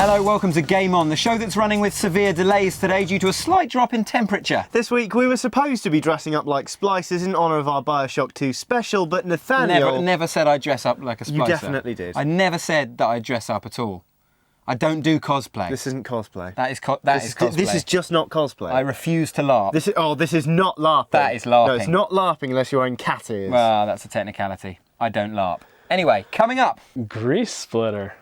Hello, welcome to Game On, the show that's running with severe delays today due to a slight drop in temperature. This week we were supposed to be dressing up like splicers in honour of our Bioshock 2 special, but Nathaniel... Never said I'd dress up like a splicer. You definitely did. I never said that I'd dress up at all. I don't do cosplay. This isn't cosplay. That is cosplay. This is just not cosplay. I refuse to LARP. This is not LARPing. That is LARPing. No, it's not LARPing unless you're wearing cat ears. Well, that's a technicality. I don't LARP. Anyway, coming up. Grease splitter.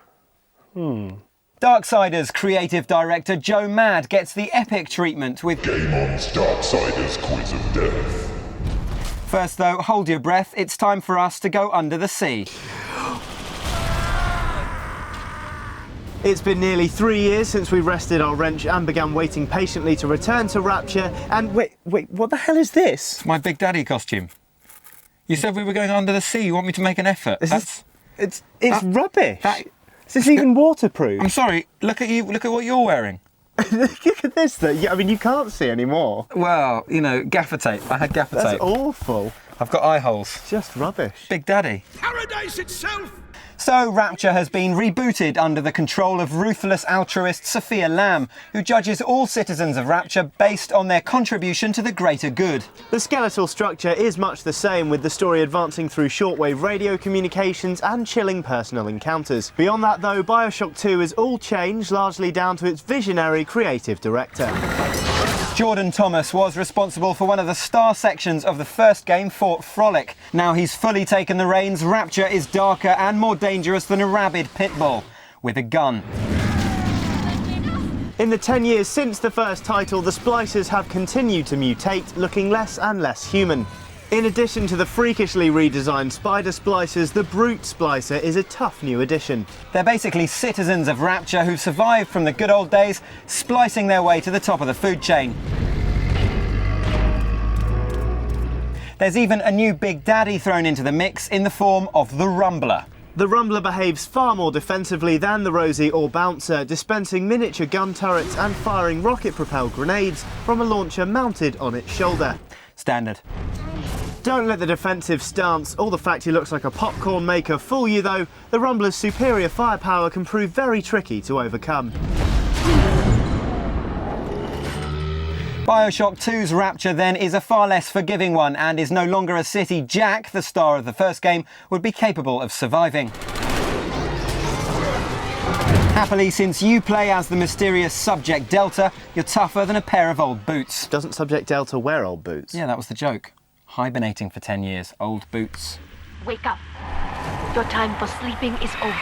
Darksiders creative director Joe Mad gets the epic treatment with Game On's Darksiders Quiz of Death. First though, hold your breath, it's time for us to go under the sea. It's been nearly 3 years since we rested our wrench and began waiting patiently to return to Rapture, and wait, what the hell is this? It's my Big Daddy costume. You said we were going under the sea, you want me to make an effort? It's rubbish. Is this even waterproof? I'm sorry, look at you, look at what you're wearing. Look at this though, I mean you can't see anymore. Well, you know, gaffer tape, I had gaffer tape. That's awful. I've got eye holes. Just rubbish. Big Daddy. Paradise itself! So, Rapture has been rebooted under the control of ruthless altruist Sophia Lamb, who judges all citizens of Rapture based on their contribution to the greater good. The skeletal structure is much the same, with the story advancing through shortwave radio communications and chilling personal encounters. Beyond that though, Bioshock 2 is all changed, largely down to its visionary creative director. Jordan Thomas was responsible for one of the star sections of the first game, Fort Frolic. Now he's fully taken the reins, Rapture is darker and more dangerous than a rabid pit bull, with a gun. In the 10 years since the first title, the splicers have continued to mutate, looking less and less human. In addition to the freakishly redesigned spider splicers, the brute splicer is a tough new addition. They're basically citizens of Rapture who've survived from the good old days, splicing their way to the top of the food chain. There's even a new Big Daddy thrown into the mix in the form of the Rumbler. The Rumbler behaves far more defensively than the Rosie or Bouncer, dispensing miniature gun turrets and firing rocket-propelled grenades from a launcher mounted on its shoulder. Standard. Don't let the defensive stance or the fact he looks like a popcorn maker fool you though. The Rumbler's superior firepower can prove very tricky to overcome. Bioshock 2's Rapture then is a far less forgiving one and is no longer a city Jack, the star of the first game, would be capable of surviving. Happily, since you play as the mysterious Subject Delta, you're tougher than a pair of old boots. Doesn't Subject Delta wear old boots? Yeah, that was the joke. Hibernating for 10 years, old boots. Wake up. Your time for sleeping is over.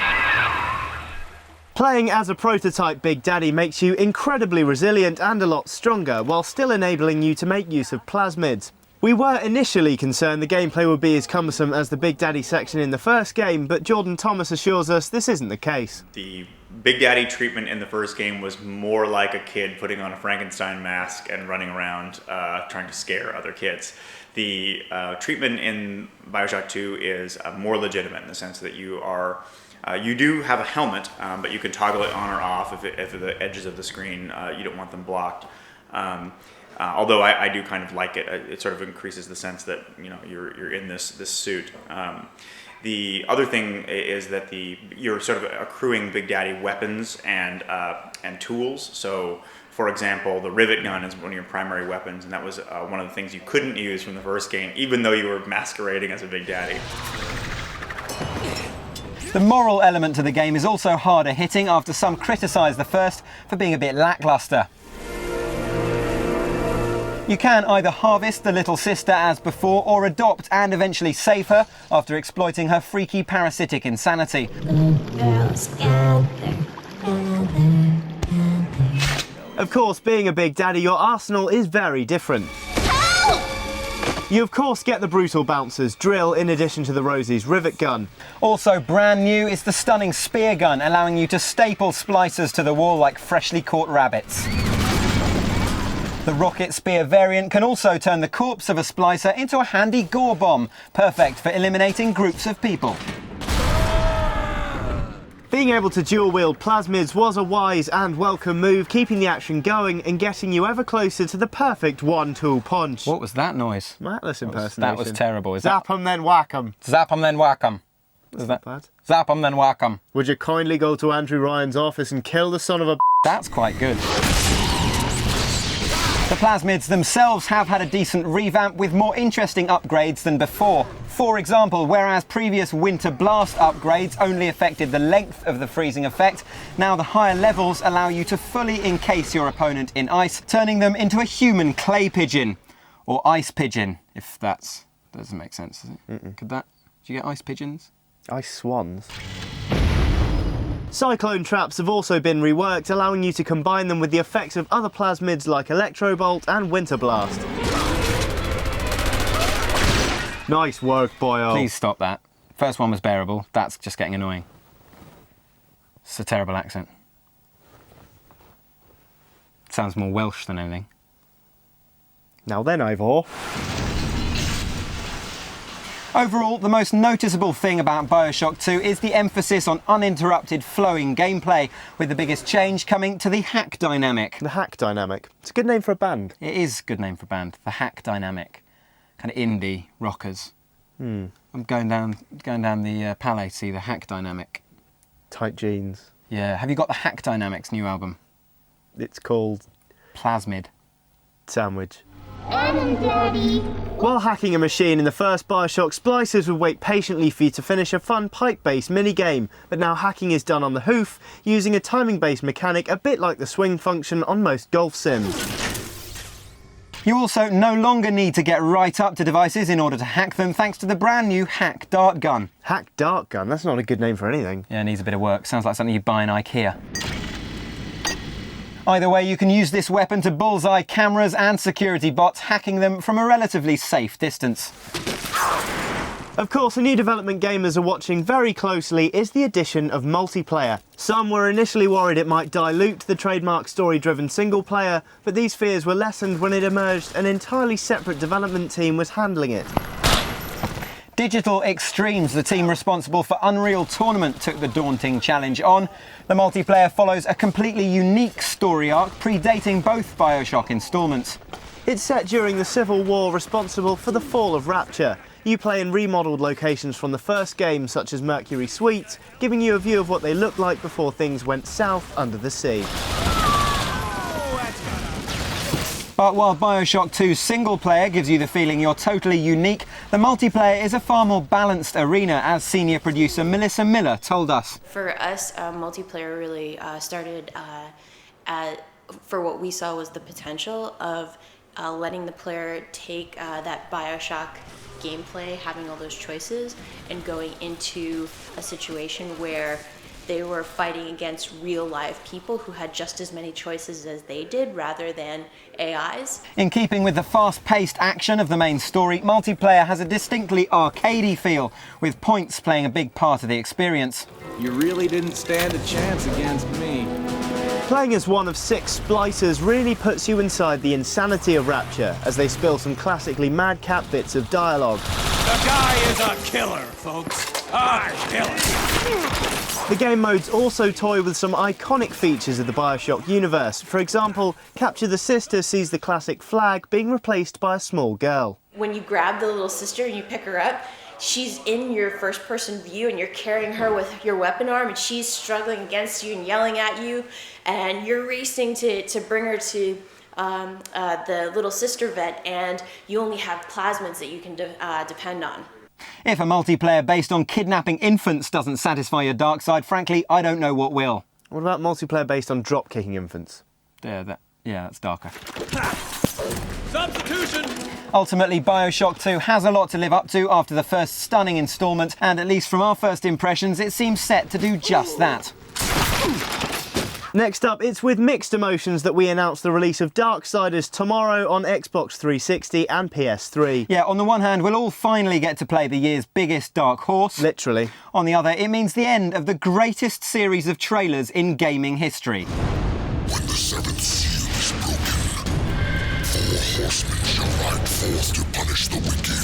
Playing as a prototype Big Daddy makes you incredibly resilient and a lot stronger, while still enabling you to make use of plasmids. We were initially concerned the gameplay would be as cumbersome as the Big Daddy section in the first game, but Jordan Thomas assures us this isn't the case. The Big Daddy treatment in the first game was more like a kid putting on a Frankenstein mask and running around trying to scare other kids. The treatment in Bioshock 2 is more legitimate in the sense that you do have a helmet, but you can toggle it on or off if the edges of the screen you don't want them blocked. Although I do kind of like it. It sort of increases the sense that you're in this suit. The other thing is that you're sort of accruing Big Daddy weapons and tools. So, for example, the rivet gun is one of your primary weapons, and that was one of the things you couldn't use from the first game, even though you were masquerading as a Big Daddy. The moral element to the game is also harder hitting after some criticise the first for being a bit lacklustre. You can either harvest the little sister as before or adopt and eventually save her after exploiting her freaky parasitic insanity. Of course, being a Big Daddy, your arsenal is very different. You of course get the brutal Bouncer's drill in addition to the Rosie's rivet gun. Also brand new is the stunning spear gun, allowing you to staple splicers to the wall like freshly caught rabbits. The rocket spear variant can also turn the corpse of a splicer into a handy gore bomb, perfect for eliminating groups of people. Being able to dual-wield plasmids was a wise and welcome move, keeping the action going and getting you ever closer to the perfect one-tool punch. What was that noise? My Atlas impersonation. That was terrible. Zap 'em then whack 'em. Zap 'em then whack 'em. That's not bad. Zap 'em, then whack 'em. Would you kindly go to Andrew Ryan's office and kill the son of a... That's quite good. The plasmids themselves have had a decent revamp with more interesting upgrades than before. For example, whereas previous Winter Blast upgrades only affected the length of the freezing effect, now the higher levels allow you to fully encase your opponent in ice, turning them into a human clay pigeon. Or ice pigeon, if that doesn't make sense, does it? Could that? Do you get ice pigeons? Ice swans. Cyclone traps have also been reworked, allowing you to combine them with the effects of other plasmids like Electrobolt and Winter Blast. Nice work, boyo. Please stop that. First one was bearable, that's just getting annoying. It's a terrible accent. Sounds more Welsh than anything. Now then, Ivor. Overall, the most noticeable thing about Bioshock 2 is the emphasis on uninterrupted flowing gameplay, with the biggest change coming to the hack dynamic. The hack dynamic. It's a good name for a band. It is a good name for a band, the hack dynamic. Kind of indie rockers. I'm going down the Palais to see the hack dynamic. Tight jeans. Yeah, have you got the Hack Dynamics new album? It's called... Plasmid. Sandwich. Daddy. While hacking a machine in the first Bioshock, splicers would wait patiently for you to finish a fun pipe-based mini-game, but now hacking is done on the hoof, using a timing-based mechanic a bit like the swing function on most golf sims. You also no longer need to get right up to devices in order to hack them, thanks to the brand new Hack Dart Gun. Hack Dart Gun? That's not a good name for anything. Yeah, it needs a bit of work. Sounds like something you'd buy in IKEA. Either way, you can use this weapon to bullseye cameras and security bots, hacking them from a relatively safe distance. Of course, a new development gamers are watching very closely is the addition of multiplayer. Some were initially worried it might dilute the trademark story-driven single player, but these fears were lessened when it emerged an entirely separate development team was handling it. Digital Extremes, the team responsible for Unreal Tournament, took the daunting challenge on. The multiplayer follows a completely unique story arc predating both Bioshock installments. It's set during the civil war responsible for the fall of Rapture. You play in remodelled locations from the first game, such as Mercury Suites, giving you a view of what they looked like before things went south under the sea. But while Bioshock 2's single player gives you the feeling you're totally unique, the multiplayer is a far more balanced arena, as senior producer Melissa Miller told us. For us, multiplayer really started for what we saw was the potential of letting the player take that Bioshock gameplay, having all those choices, and going into a situation where they were fighting against real live people who had just as many choices as they did, rather than AIs. In keeping with the fast-paced action of the main story, multiplayer has a distinctly arcadey feel, with points playing a big part of the experience. You really didn't stand a chance against me. Playing as one of 6 splicers really puts you inside the insanity of Rapture, as they spill some classically madcap bits of dialogue. The guy is a killer, folks. A killer. The game modes also toy with some iconic features of the Bioshock universe. For example, Capture the Sister sees the classic flag being replaced by a small girl. When you grab the little sister and you pick her up, she's in your first-person view and you're carrying her with your weapon arm, and she's struggling against you and yelling at you, and you're racing to bring her to the little sister vet, and you only have plasmids that you can depend on. If a multiplayer based on kidnapping infants doesn't satisfy your dark side, frankly, I don't know what will. What about multiplayer based on drop-kicking infants? Yeah, that's darker. Substitution! Ultimately, Bioshock 2 has a lot to live up to after the first stunning instalment, and at least from our first impressions, it seems set to do just that. Next up, it's with mixed emotions that we announce the release of Darksiders tomorrow on Xbox 360 and PS3. Yeah, on the one hand, we'll all finally get to play the year's biggest dark horse. Literally. On the other, it means the end of the greatest series of trailers in gaming history. When the seventh seal is broken, 4 horsemen shall ride forth to punish the wicked.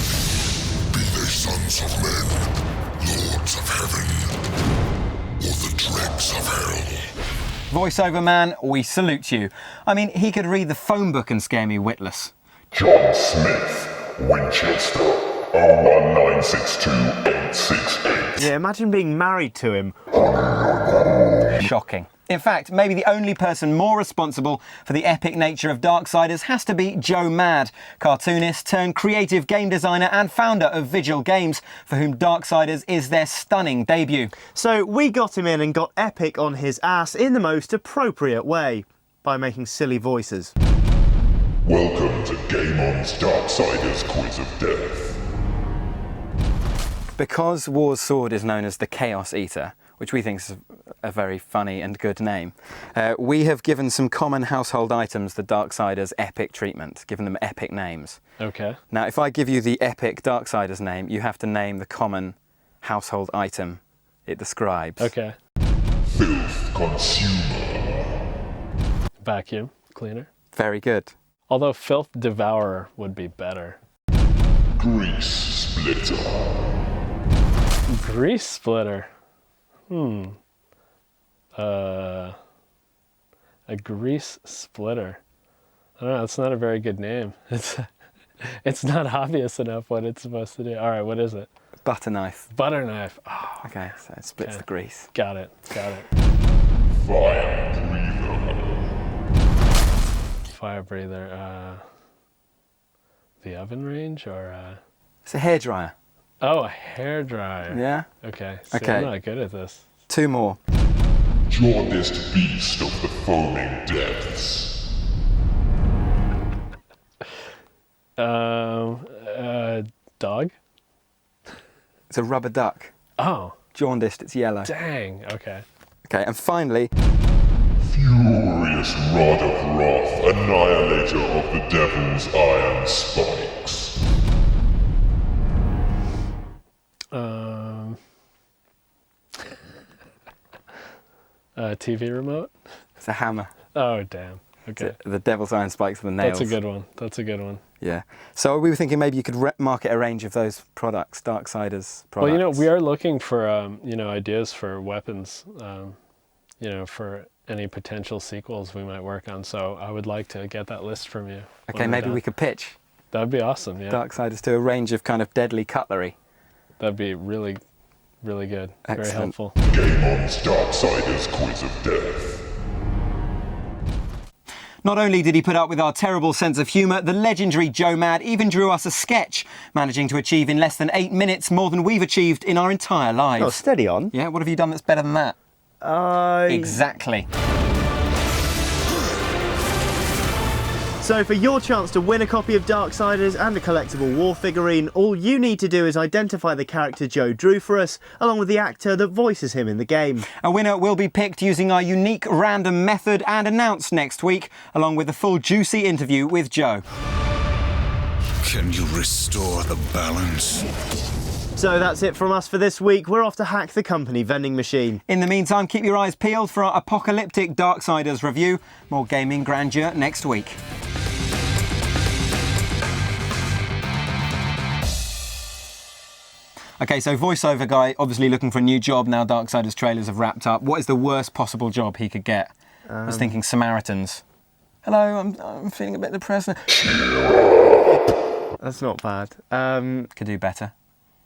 Be they sons of men, lords of heaven, or the dregs of hell. Voiceover man, we salute you. I mean, he could read the phone book and scare me witless. John Smith, Winchester, 01962 868. Yeah, imagine being married to him. Shocking. In fact, maybe the only person more responsible for the epic nature of Darksiders has to be Joe Mad, cartoonist turned creative game designer and founder of Vigil Games, for whom Darksiders is their stunning debut. So we got him in and got epic on his ass in the most appropriate way, by making silly voices. Welcome to Game On's Darksiders Quiz of Death. Because War's sword is known as the Chaos Eater, which we think is a very funny and good name, we have given some common household items the Darksiders epic treatment, given them epic names. Okay. Now, if I give you the epic Darksiders name, you have to name the common household item it describes. Okay. Filth Consumer. Vacuum cleaner. Very good. Although Filth Devourer would be better. Grease Splitter. Grease Splitter. A grease splitter. I don't know, it's not a very good name. It's not obvious enough what it's supposed to do. All right, what is it? Butter knife. Butter knife. Oh, Okay, so it splits the grease. got it. Fire Breather. Fire breather. The oven range or It's a hairdryer. oh, a hairdryer. Yeah? Okay. See, Okay. I'm not good at this. 2 more. Jaundiced Beast of the Foaming Depths. Dog? It's a rubber duck. Oh, Jaundiced, it's yellow. dang. Okay. Okay, and finally, Furious Rod of Wrath, Annihilator of the Devil's Iron Spikes. TV remote? it's a hammer. Oh, damn. Okay. The devil's iron spikes with the nails. That's a good one. That's a good one. Yeah. So we were thinking maybe you could market a range of those products, Darksiders products. Well, you know, we are looking for, ideas for weapons, for any potential sequels we might work on. So I would like to get that list from you. Okay, maybe we could pitch That'd be awesome, yeah. Darksiders to a range of kind of deadly cutlery. That'd be really, really good. Very Excellent. helpful. Game On's Darksiders Quiz of Death. Not only did he put up with our terrible sense of humour, the legendary Joe Mad even drew us a sketch, managing to achieve in less than 8 minutes more than we've achieved in our entire lives. Oh, steady on. Yeah, what have you done that's better than that? Exactly. So for your chance to win a copy of Darksiders and a collectible war figurine, all you need to do is identify the character Joe drew for us, along with the actor that voices him in the game. A winner will be picked using our unique random method and announced next week, along with a full juicy interview with Joe. Can you restore the balance? So that's it from us for this week. We're off to hack the company vending machine. In the meantime, keep your eyes peeled for our apocalyptic Darksiders review. More gaming grandeur next week. Okay, so voiceover guy, obviously looking for a new job now Darksiders trailers have wrapped up. What is the worst possible job he could get? I was thinking Samaritans. Hello, I'm feeling a bit depressed. That's not bad. Could do better.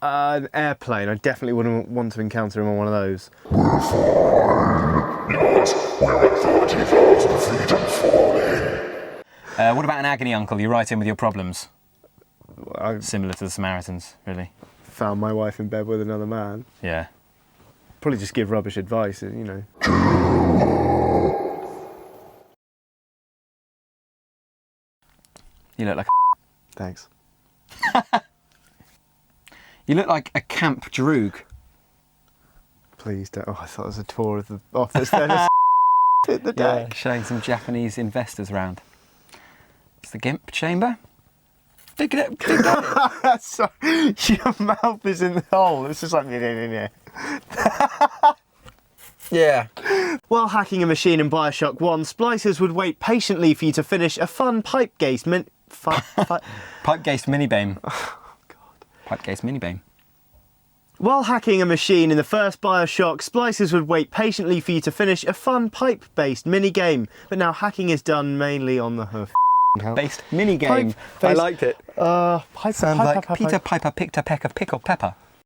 An airplane. I definitely wouldn't want to encounter him on one of those. We're fine. Yes, we're at 30,000 feet and falling. What about an agony uncle? You write in with your problems. I Similar to the Samaritans, really. found my wife in bed with another man. Yeah. Probably just give rubbish advice, you know. You look like Thanks. You look like a camp droog. Please don't. Oh, I thought it was a tour of the office then. Hit the deck. Showing some Japanese investors around. It's the Gimp chamber. Dig it up. Sorry, your mouth is in the hole. It's just like, yeah. Yeah. While hacking a machine in Bioshock 1, splicers would wait patiently for you to finish a fun pipe-based Pipe-based mini-beam. Oh, God. Pipe-based mini-beam. While hacking a machine in the first Bioshock, splicers would wait patiently for you to finish a fun pipe-based mini-game. But now hacking is done mainly on the Based mini-game. I liked it. Pipe, Sounds like Peter Piper picked a peck of pickled pepper.